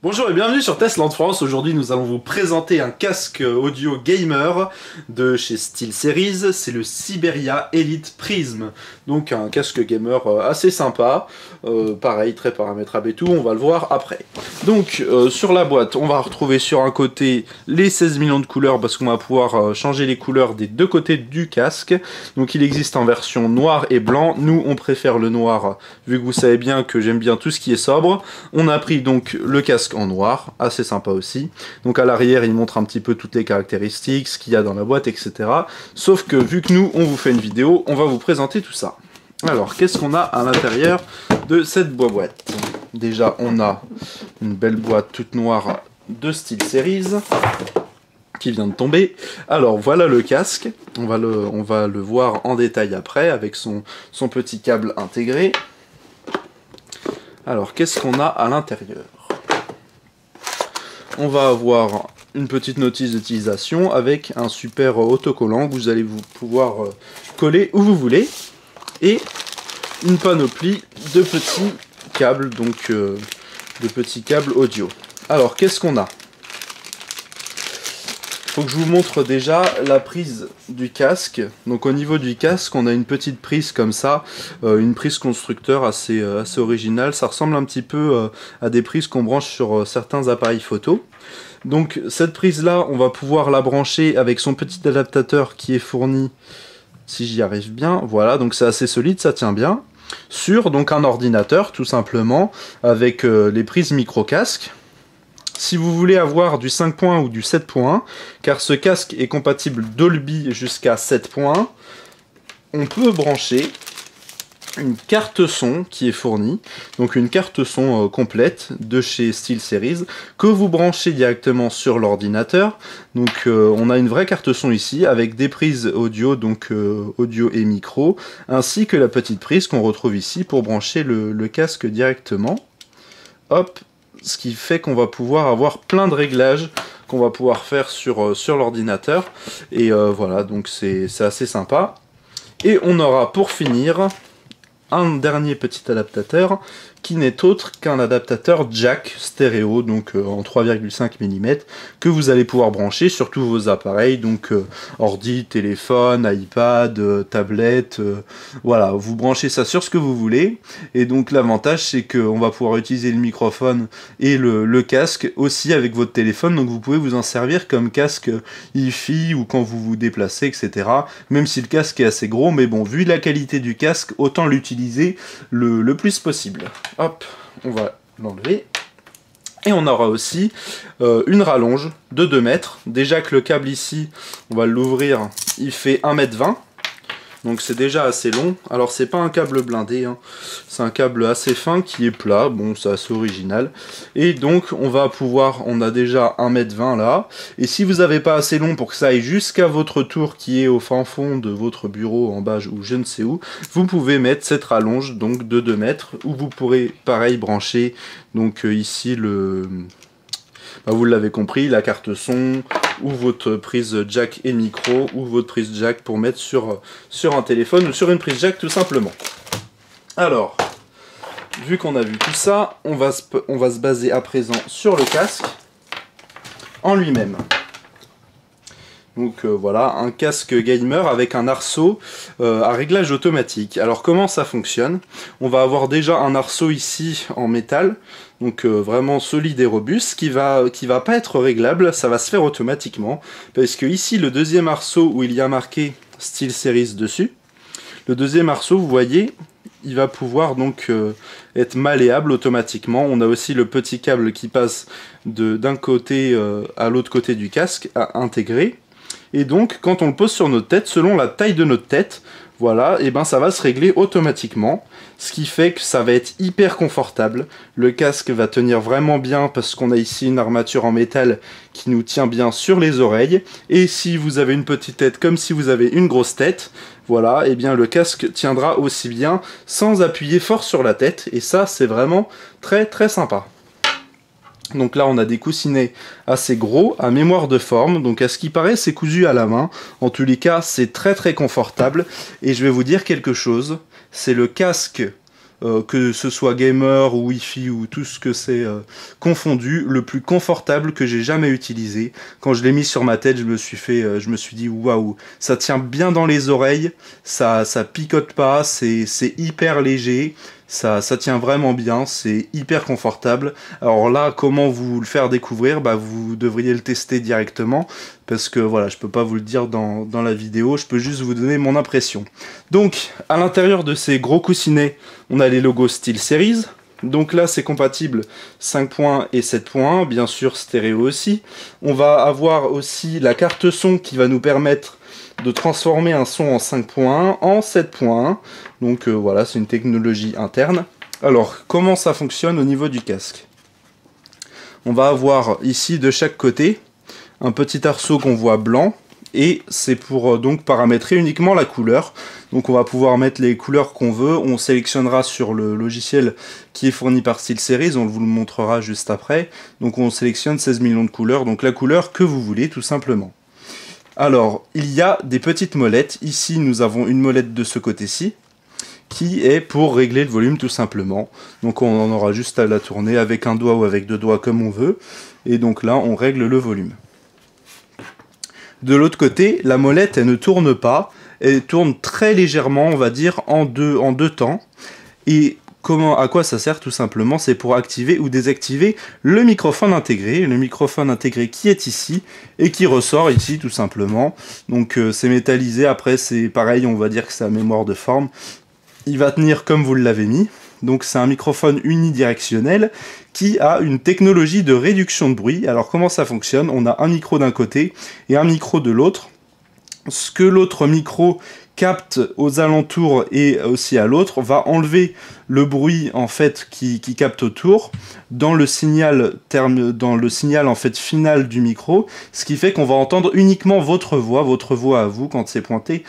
Bonjour et bienvenue sur Testland France. Aujourd'hui nous allons vous présenter un casque audio gamer de chez SteelSeries. C'est le Syberia Elite Prism. Donc un casque gamer assez sympa. Pareil, très paramétrable et tout, on va le voir après. Donc sur la boîte, on va retrouver sur un côté les 16 millions de couleurs parce qu'on va pouvoir changer les couleurs des deux côtés du casque. Donc il existe en version noir et blanc. Nous on préfère le noir vu que vous savez bien que j'aime bien tout ce qui est sobre. On a pris donc le casque en noir, assez sympa aussi. Donc à l'arrière il montre un petit peu toutes les caractéristiques, ce qu'il y a dans la boîte, etc. Sauf que vu que nous on vous fait une vidéo, on va vous présenter tout ça. Alors qu'est-ce qu'on a à l'intérieur de cette boîte? Déjà on a une belle boîte toute noire de SteelSeries qui vient de tomber. Alors voilà le casque, on va le voir en détail après avec son petit câble intégré. Alors qu'est-ce qu'on a à l'intérieur? On va avoir une petite notice d'utilisation avec un super autocollant que vous allez pouvoir coller où vous voulez, et une panoplie de petits câbles, donc de petits câbles audio. Alors qu'est-ce qu'on a? Faut que je vous montre déjà la prise du casque. Donc au niveau du casque, on a une petite prise comme ça, une prise constructeur assez originale. Ça ressemble un petit peu à des prises qu'on branche sur certains appareils photo. Donc cette prise là, on va pouvoir la brancher avec son petit adaptateur qui est fourni, si j'y arrive bien, voilà, donc c'est assez solide, ça tient bien, sur donc un ordinateur tout simplement, avec les prises micro-casque. Si vous voulez avoir du 5 points ou du 7 points, car ce casque est compatible Dolby jusqu'à 7 points, on peut brancher une carte son qui est fournie, donc une carte son complète de chez SteelSeries, que vous branchez directement sur l'ordinateur. Donc on a une vraie carte son ici, avec des prises audio, donc audio et micro, ainsi que la petite prise qu'on retrouve ici pour brancher le casque directement. Hop, ce qui fait qu'on va pouvoir avoir plein de réglages qu'on va pouvoir faire sur l'ordinateur. Et voilà, donc c'est assez sympa. Et on aura pour finir un dernier petit adaptateur qui n'est autre qu'un adaptateur jack stéréo, donc en 3,5 mm, que vous allez pouvoir brancher sur tous vos appareils, donc ordi, téléphone, iPad, tablette, voilà, vous branchez ça sur ce que vous voulez. Et donc l'avantage c'est qu'on va pouvoir utiliser le microphone et le casque aussi avec votre téléphone, donc vous pouvez vous en servir comme casque hi-fi ou quand vous vous déplacez, etc. Même si le casque est assez gros, mais bon, vu la qualité du casque, autant l'utiliser le plus possible. Hop, on va l'enlever. Et on aura aussi une rallonge de 2 mètres. Déjà que le câble ici, on va l'ouvrir, il fait 1,20 m. Donc c'est déjà assez long. Alors c'est pas un câble blindé, hein. C'est un câble assez fin qui est plat. Bon, c'est assez original. Et donc on va pouvoir, on a déjà 1,20 m là. Et si vous n'avez pas assez long pour que ça aille jusqu'à votre tour qui est au fin fond de votre bureau en bas ou je ne sais où, vous pouvez mettre cette rallonge donc de 2 mètres où vous pourrez pareil brancher donc ici vous l'avez compris, la carte son, ou votre prise jack et micro, ou votre prise jack pour mettre sur un téléphone, ou sur une prise jack tout simplement. Alors, vu qu'on a vu tout ça, on va se baser à présent sur le casque en lui-même. Donc voilà, un casque gamer avec un arceau à réglage automatique. Alors comment ça fonctionne? On va avoir déjà un arceau ici en métal, donc vraiment solide et robuste, qui va pas être réglable, ça va se faire automatiquement. Parce que ici, le deuxième arceau où il y a marqué SteelSeries dessus, le deuxième arceau, vous voyez, il va pouvoir donc être malléable automatiquement. On a aussi le petit câble qui passe d'un côté à l'autre côté du casque à intégrer. Et donc, quand on le pose sur notre tête, selon la taille de notre tête, voilà, et ben ça va se régler automatiquement. Ce qui fait que ça va être hyper confortable. Le casque va tenir vraiment bien parce qu'on a ici une armature en métal qui nous tient bien sur les oreilles. Et si vous avez une petite tête comme si vous avez une grosse tête, voilà, et bien le casque tiendra aussi bien sans appuyer fort sur la tête. Et ça, c'est vraiment très très sympa. Donc là, on a des coussinets assez gros, à mémoire de forme. Donc à ce qui paraît, c'est cousu à la main. En tous les cas, c'est très très confortable. Et je vais vous dire quelque chose. C'est le casque, que ce soit gamer ou Wi-Fi ou tout ce que c'est confondu, le plus confortable que j'ai jamais utilisé. Quand je l'ai mis sur ma tête, je me suis dit waouh, ça tient bien dans les oreilles, ça picote pas, c'est hyper léger. Ça tient vraiment bien, c'est hyper confortable. Alors là, comment vous le faire découvrir? Bah, vous devriez le tester directement, parce que voilà, je peux pas vous le dire dans la vidéo, je peux juste vous donner mon impression. Donc, à l'intérieur de ces gros coussinets, on a les logos SteelSeries. Donc là, c'est compatible 5 points et 7 points, bien sûr stéréo aussi. On va avoir aussi la carte son qui va nous permettre de transformer un son en 5.1 en 7.1. Donc voilà, c'est une technologie interne. Alors, comment ça fonctionne au niveau du casque? On va avoir ici de chaque côté un petit arceau qu'on voit blanc, et c'est pour donc paramétrer uniquement la couleur. Donc on va pouvoir mettre les couleurs qu'on veut, on sélectionnera sur le logiciel qui est fourni par SteelSeries, on vous le montrera juste après. Donc on sélectionne 16 millions de couleurs, donc la couleur que vous voulez tout simplement. Alors, il y a des petites molettes. Ici, nous avons une molette de ce côté-ci, qui est pour régler le volume tout simplement. Donc on en aura juste à la tourner avec un doigt ou avec deux doigts comme on veut. Et donc là, on règle le volume. De l'autre côté, la molette, elle ne tourne pas. Elle tourne très légèrement, on va dire, en deux temps. Et à quoi ça sert tout simplement? C'est pour activer ou désactiver le microphone intégré qui est ici et qui ressort ici tout simplement. Donc c'est métallisé, après c'est pareil, on va dire que c'est à mémoire de forme. Il va tenir comme vous l'avez mis. Donc c'est un microphone unidirectionnel qui a une technologie de réduction de bruit. Alors comment ça fonctionne? On a un micro d'un côté et un micro de l'autre. Ce que l'autre micro capte aux alentours et aussi à l'autre va enlever le bruit en fait qui capte autour dans le signal en fait final du micro, ce qui fait qu'on va entendre uniquement votre voix à vous quand c'est pointé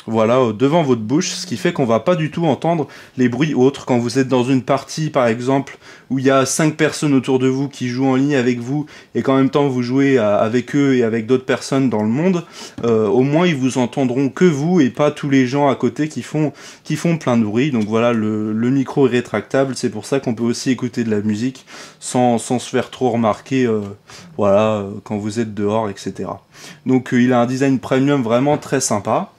voilà, devant votre bouche, ce qui fait qu'on va pas du tout entendre les bruits autres. Quand vous êtes dans une partie, par exemple, où il y a 5 personnes autour de vous qui jouent en ligne avec vous, et qu'en même temps vous jouez avec eux et avec d'autres personnes dans le monde, au moins ils vous entendront que vous, et pas tous les gens à côté qui font plein de bruit. Donc voilà, le micro est rétractable, c'est pour ça qu'on peut aussi écouter de la musique sans se faire trop remarquer, voilà, quand vous êtes dehors, etc. Donc il a un design premium vraiment très sympa.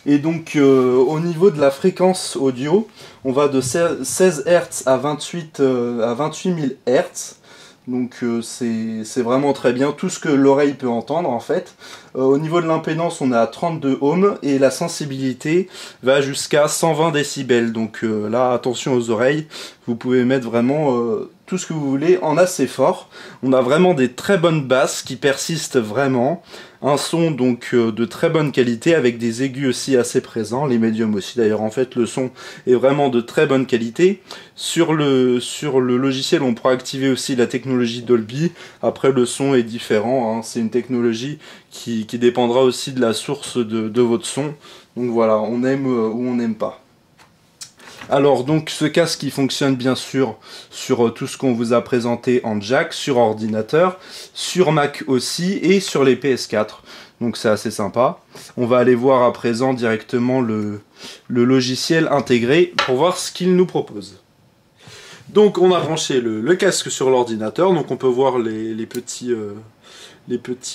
Et donc au niveau de la fréquence audio, on va de 16 Hz à 28 000 Hz. Donc c'est vraiment très bien, tout ce que l'oreille peut entendre en fait. Au niveau de l'impédance, on est à 32 ohms et la sensibilité va jusqu'à 120 décibels. Donc là, attention aux oreilles, vous pouvez mettre vraiment tout ce que vous voulez en assez fort. On a vraiment des très bonnes basses qui persistent vraiment. Un son donc de très bonne qualité avec des aigus aussi assez présents, les médiums aussi d'ailleurs. En fait le son est vraiment de très bonne qualité. Sur le logiciel on pourra activer aussi la technologie Dolby. Après le son est différent, hein. C'est une technologie qui dépendra aussi de la source de votre son. Donc voilà, on aime ou on n'aime pas. Alors donc ce casque il fonctionne bien sûr sur tout ce qu'on vous a présenté en jack, sur ordinateur, sur Mac aussi et sur les PS4. Donc c'est assez sympa. On va aller voir à présent directement le logiciel intégré pour voir ce qu'il nous propose. Donc on a branché le casque sur l'ordinateur, donc on peut voir les petits...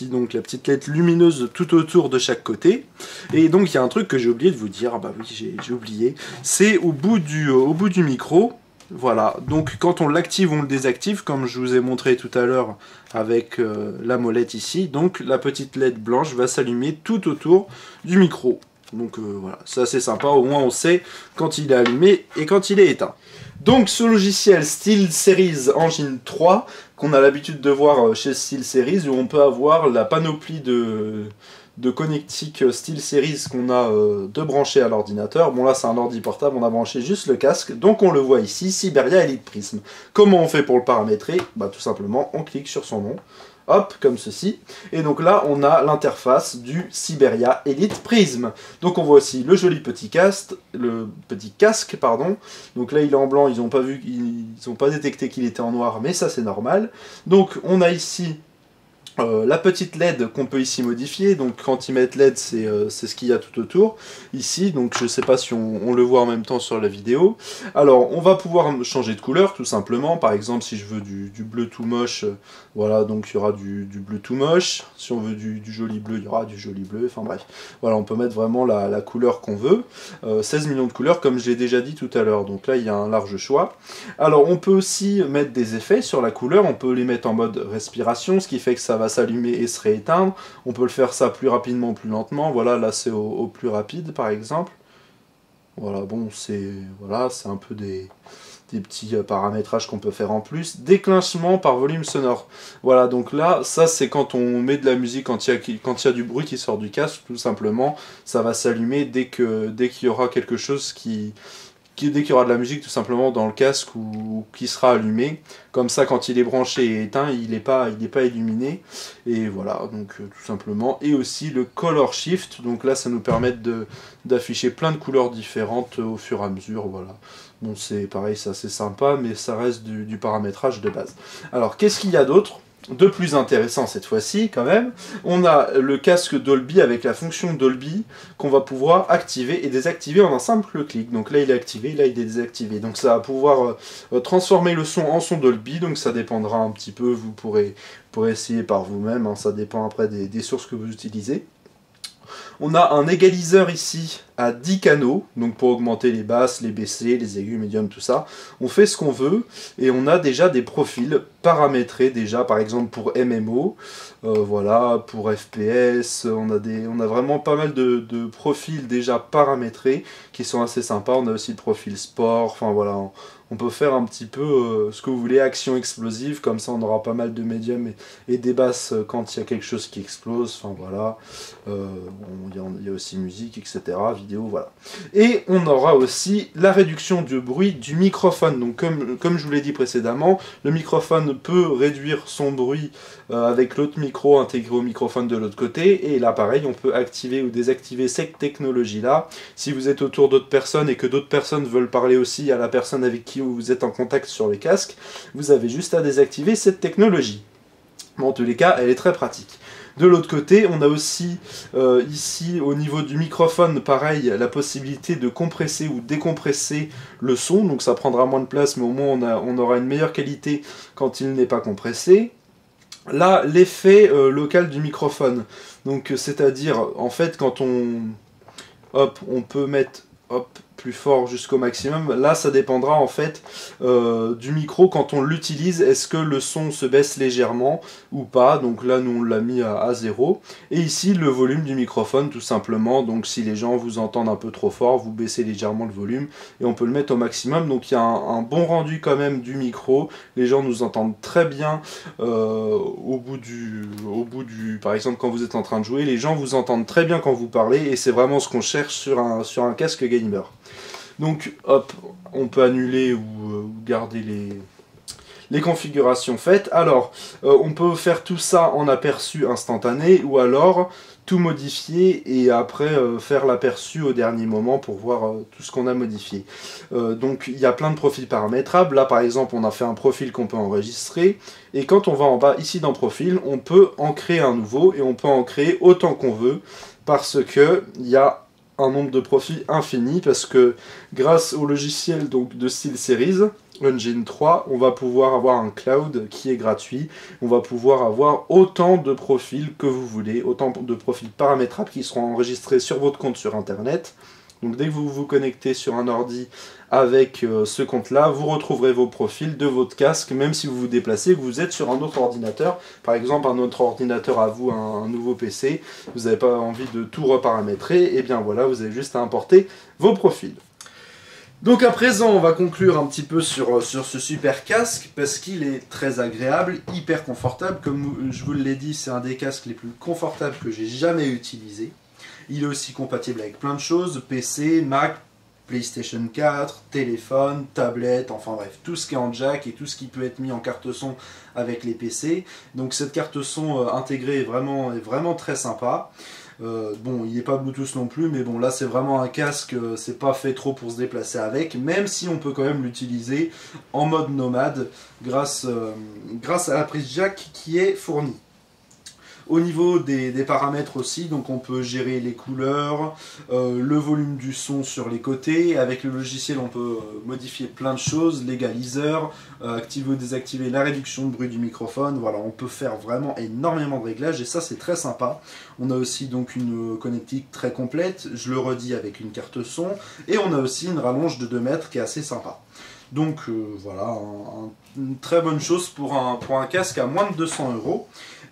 donc la petite lettre lumineuse tout autour de chaque côté. Et donc il y a un truc que j'ai oublié de vous dire, bah oui j'ai oublié, c'est au bout du micro, voilà, donc quand on l'active ou on le désactive, comme je vous ai montré tout à l'heure avec la molette ici, donc la petite LED blanche va s'allumer tout autour du micro. Donc voilà, c'est assez sympa, au moins on sait quand il est allumé et quand il est éteint. Donc ce logiciel SteelSeries Engine 3, qu'on a l'habitude de voir chez SteelSeries, où on peut avoir la panoplie de connectiques SteelSeries qu'on a de brancher à l'ordinateur. Bon là c'est un ordi portable, on a branché juste le casque, donc on le voit ici, Syberia Elite Prism. Comment on fait pour le paramétrer? Bah tout simplement on clique sur son nom, hop, comme ceci. Et donc là, on a l'interface du Siberia Elite Prism. Donc on voit aussi le joli petit casque, pardon. Donc là, il est en blanc, ils n'ont pas vu, ils n'ont pas détecté qu'il était en noir, mais ça c'est normal. Donc on a ici la petite LED qu'on peut ici modifier. Donc quand ils mettent LED, c'est ce qu'il y a tout autour ici. Donc je sais pas si on le voit en même temps sur la vidéo. Alors on va pouvoir changer de couleur tout simplement. Par exemple si je veux du bleu tout moche, voilà, donc il y aura du bleu tout moche. Si on veut du joli bleu, il y aura du joli bleu. Enfin bref, voilà, on peut mettre vraiment la couleur qu'on veut. 16 millions de couleurs comme je l'ai déjà dit tout à l'heure. Donc là il y a un large choix. Alors on peut aussi mettre des effets sur la couleur. On peut les mettre en mode respiration, ce qui fait que ça va s'allumer et se rééteindre. On peut le faire ça plus rapidement ou plus lentement. Voilà, là c'est au plus rapide par exemple. Voilà, bon, c'est un peu des petits paramétrages qu'on peut faire en plus. Déclenchement par volume sonore. Voilà, donc là, ça c'est quand on met de la musique, quand il y a du bruit qui sort du casque, tout simplement, ça va s'allumer dès qu'il y aura quelque chose dès qu'il y aura de la musique tout simplement dans le casque ou qui sera allumé. Comme ça, quand il est branché et éteint, il n'est pas illuminé. Et voilà, donc tout simplement. Et aussi le Color Shift. Donc là, ça nous permet d'afficher plein de couleurs différentes au fur et à mesure. Voilà. Bon, c'est pareil, c'est assez sympa, mais ça reste du paramétrage de base. Alors, qu'est-ce qu'il y a d'autre ? De plus intéressant cette fois-ci quand même, on a le casque Dolby avec la fonction Dolby qu'on va pouvoir activer et désactiver en un simple clic. Donc là il est activé, là il est désactivé. Donc ça va pouvoir transformer le son en son Dolby, donc ça dépendra un petit peu, vous pourrez essayer par vous-même, hein, ça dépend après des sources que vous utilisez. On a un égaliseur ici à 10 canaux, donc pour augmenter les basses, les baissées, les aigus, médiums, tout ça. On fait ce qu'on veut et on a déjà des profils paramétrés déjà, par exemple pour MMO, voilà, pour FPS, on a vraiment pas mal de profils déjà paramétrés qui sont assez sympas. On a aussi le profil sport, enfin voilà, on peut faire un petit peu ce que vous voulez, action explosive, comme ça on aura pas mal de médiums et des basses quand il y a quelque chose qui explose, enfin voilà, il y a aussi musique, etc., vidéo, voilà. Et on aura aussi la réduction du bruit du microphone, donc comme je vous l'ai dit précédemment, le microphone peut réduire son bruit avec l'autre micro intégré au microphone de l'autre côté, et là pareil, on peut activer ou désactiver cette technologie-là. Si vous êtes autour d'autres personnes et que d'autres personnes veulent parler aussi à la personne avec qui vous êtes en contact sur les casques, vous avez juste à désactiver cette technologie. Bon, en tous les cas, elle est très pratique. De l'autre côté, on a aussi ici au niveau du microphone, pareil, la possibilité de compresser ou décompresser le son, donc ça prendra moins de place, mais au moins on aura une meilleure qualité quand il n'est pas compressé. Là, l'effet local du microphone, donc c'est-à-dire, en fait, quand on peut mettre plus fort jusqu'au maximum. Là, ça dépendra en fait du micro quand on l'utilise. Est-ce que le son se baisse légèrement ou pas? Donc là, nous, on l'a mis à 0. Et ici, le volume du microphone, tout simplement. Donc si les gens vous entendent un peu trop fort, vous baissez légèrement le volume et on peut le mettre au maximum. Donc il y a un bon rendu quand même du micro. Les gens nous entendent très bien au bout du... Par exemple, quand vous êtes en train de jouer, les gens vous entendent très bien quand vous parlez et c'est vraiment ce qu'on cherche sur un casque gamer. Donc hop, on peut annuler ou garder les configurations faites. Alors, on peut faire tout ça en aperçu instantané ou alors tout modifier et après faire l'aperçu au dernier moment pour voir tout ce qu'on a modifié. Donc il y a plein de profils paramétrables. Là par exemple on a fait un profil qu'on peut enregistrer et quand on va en bas ici dans profil, on peut en créer un nouveau et on peut en créer autant qu'on veut parce que il y a un nombre de profils infini parce que grâce au logiciel donc de SteelSeries, Engine 3, on va pouvoir avoir un cloud qui est gratuit, on va pouvoir avoir autant de profils que vous voulez, autant de profils paramétrables qui seront enregistrés sur votre compte sur internet. Donc dès que vous vous connectez sur un ordi avec ce compte-là, vous retrouverez vos profils de votre casque, même si vous vous déplacez, que vous êtes sur un autre ordinateur, par exemple un autre ordinateur à vous, un nouveau PC, vous n'avez pas envie de tout reparamétrer, et bien voilà, vous avez juste à importer vos profils. Donc à présent, on va conclure un petit peu sur ce super casque, parce qu'il est très agréable, hyper confortable, comme je vous l'ai dit, c'est un des casques les plus confortables que j'ai jamais utilisé. Il est aussi compatible avec plein de choses, PC, Mac, PlayStation 4, téléphone, tablette, enfin bref, tout ce qui est en jack et tout ce qui peut être mis en carte son avec les PC. Donc cette carte son intégrée est vraiment très sympa. Bon, il n'est pas Bluetooth non plus, mais bon, là c'est vraiment un casque, c'est pas fait trop pour se déplacer avec, même si on peut quand même l'utiliser en mode nomade grâce à la prise jack qui est fournie. Au niveau des paramètres aussi, donc on peut gérer les couleurs, le volume du son sur les côtés. Avec le logiciel, on peut modifier plein de choses, l'égaliseur, activer ou désactiver la réduction de bruit du microphone. Voilà, on peut faire vraiment énormément de réglages et ça c'est très sympa. On a aussi donc une connectique très complète, je le redis, avec une carte son, et on a aussi une rallonge de 2 mètres qui est assez sympa. Donc voilà, une très bonne chose pour un casque à moins de 200 €.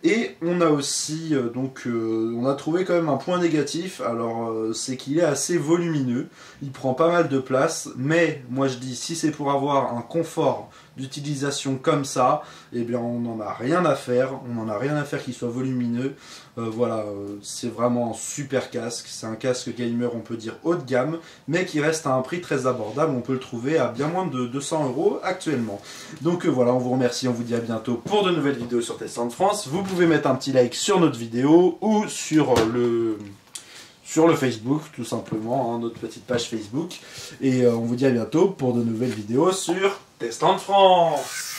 Et on a aussi, on a trouvé quand même un point négatif, alors c'est qu'il est assez volumineux, il prend pas mal de place, mais moi je dis, si c'est pour avoir un confort d'utilisation comme ça, eh bien on n'en a rien à faire, qu'il soit volumineux. Voilà, c'est vraiment un super casque, c'est un casque gamer on peut dire haut de gamme, mais qui reste à un prix très abordable, on peut le trouver à bien moins de 200 € actuellement. Donc voilà, on vous remercie, on vous dit à bientôt pour de nouvelles vidéos sur Test Sound France. Vous pouvez mettre un petit like sur notre vidéo ou sur le Facebook, tout simplement, hein, notre petite page Facebook. Et on vous dit à bientôt pour de nouvelles vidéos sur Test Sound France.